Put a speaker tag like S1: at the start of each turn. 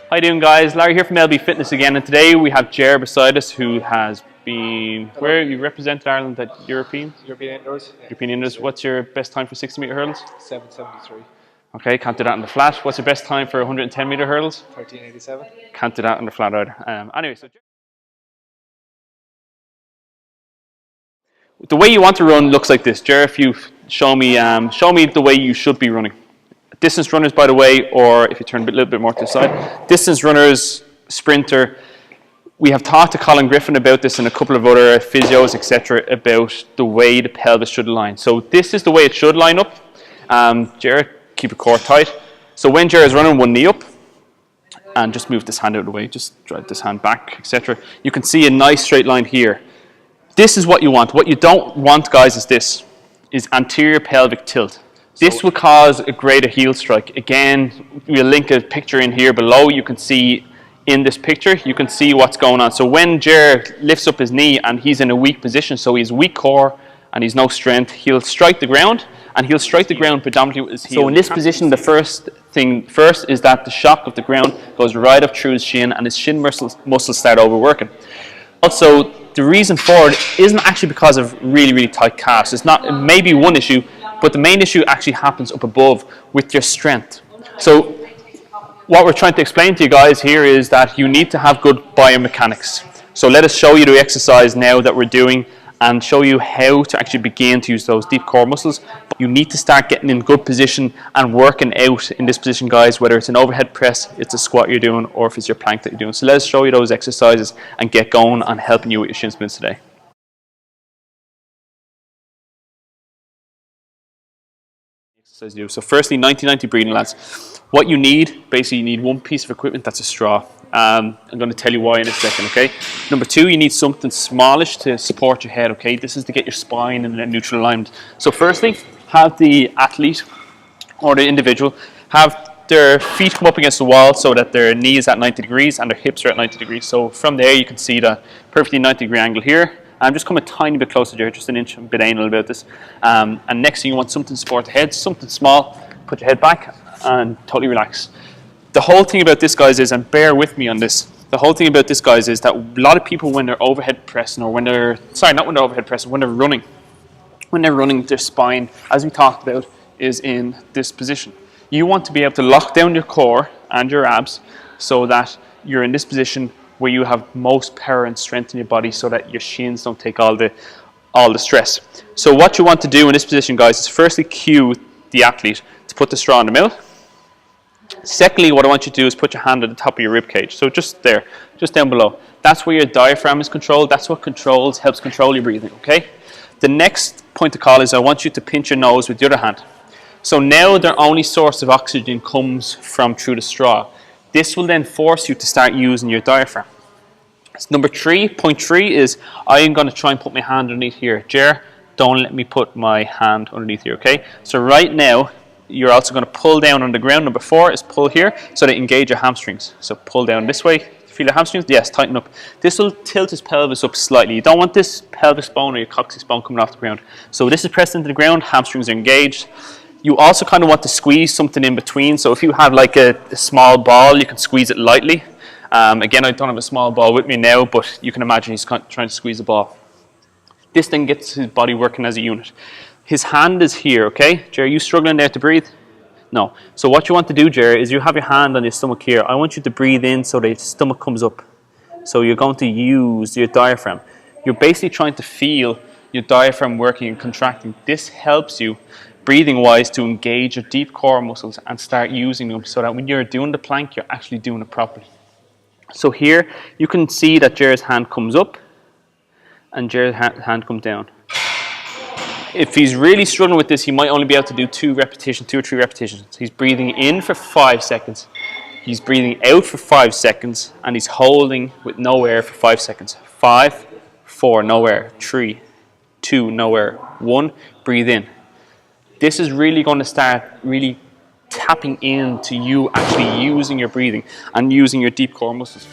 S1: How you doing, guys? Larry here from LB Fitness again, and today we have Ger beside us, who has been...
S2: Hello.
S1: Where you represented Ireland at
S2: European Indoors. Yeah.
S1: European Indoors. What's your best time for 60-metre hurdles?
S2: 7:73.
S1: Okay, can't do that in the flat. What's your best time for 110-metre hurdles?
S2: 13:87.
S1: Can't do that in the flat either. Anyway, so the way you want to run looks like this. Ger, if you show me the way you should be running. Distance runners, by the way, or if you turn a little bit more to the side, distance runners, sprinter. We have talked to Colin Griffin about this and a couple of other physios, etc., about the way the pelvis should line. So this is the way it should line up. Ger, keep your core tight. So when Ger is running, one knee up, and just move this hand out of the way, just drive this hand back, etc. You can see a nice straight line here. This is what you want. What you don't want, guys, is this, is anterior pelvic tilt. This will cause a greater heel strike. Again, we'll link a picture in here below. You can see in this picture, you can see what's going on. So when Ger lifts up his knee and he's in a weak position, so he's weak core and he's no strength, he'll strike the ground, and he'll strike the ground predominantly with his heel. So in this position, the first is that the shock of the ground goes right up through his shin, and his shin muscles start overworking. Also, the reason for it isn't actually because of really, really tight calves. It's not, it may be one issue, but the main issue actually happens up above with your strength. So what we're trying to explain to you guys here is that you need to have good biomechanics. So let us show you the exercise now that we're doing and show you how to actually begin to use those deep core muscles. You need to start getting in good position and working out in this position, guys, whether it's an overhead press, it's a squat you're doing, or if it's your plank that you're doing. So let's show you those exercises and get going on helping you with your shin splints today. So firstly, 90-90 breathing, lads. What you need, basically you need one piece of equipment, that's a straw. I'm going to tell you why in a second, okay? Number two, you need something smallish to support your head, okay? This is to get your spine in a neutral alignment. So firstly, have the athlete or the individual have their feet come up against the wall so that their knee is at 90 degrees and their hips are at 90 degrees. So from there you can see the perfectly 90-degree angle here. I'm just come a tiny bit closer there, just an inch, a bit anal about this. And next thing you want something to support the head, something small, put your head back and totally relax. The whole thing about this, guys, is, and bear with me on this, the whole thing about this, guys, is that a lot of people when they're overhead pressing, or when they're, sorry, not when they're overhead pressing, when they're running, their spine, as we talked about, is in this position. You want to be able to lock down your core and your abs so that you're in this position where you have most power and strength in your body so that your shins don't take all the stress. So what you want to do in this position, guys, is firstly cue the athlete to put the straw in the middle. Secondly, what I want you to do is put your hand at the top of your rib cage. So just there, just down below. That's where your diaphragm is controlled. That's what helps control your breathing, okay? The next point to call is I want you to pinch your nose with the other hand. So now their only source of oxygen comes from through the straw. This will then force you to start using your diaphragm. So number three, point three is I am going to try and put my hand underneath here. Ger, don't let me put my hand underneath here, okay? So right now, you're also going to pull down on the ground. Number four is pull here so that you engage your hamstrings. So pull down this way. Feel your hamstrings? Yes, tighten up. This will tilt his pelvis up slightly. You don't want this pelvis bone or your coccyx bone coming off the ground. So this is pressed into the ground, hamstrings are engaged. You also kind of want to squeeze something in between. So if you have like a small ball, you can squeeze it lightly. Again, I don't have a small ball with me now, but you can imagine he's trying to squeeze the ball. This then gets his body working as a unit. His hand is here, okay? Ger, are you struggling there to breathe? No. So what you want to do, Ger, is you have your hand on your stomach here. I want you to breathe in so that your stomach comes up. So you're going to use your diaphragm. You're basically trying to feel your diaphragm working and contracting. This helps you breathing wise to engage your deep core muscles and start using them so that when you're doing the plank, you're actually doing it properly. So here you can see that Jared's hand comes up and Jared's hand comes down. If he's really struggling with this, he might only be able to do 2 or 3 repetitions. He's breathing in for 5 seconds. He's breathing out for 5 seconds, and he's holding with no air for 5 seconds. 5, 4, no air. 3, 2, no air. 1, breathe in. This is really going to start really tapping into you actually using your breathing and using your deep core muscles.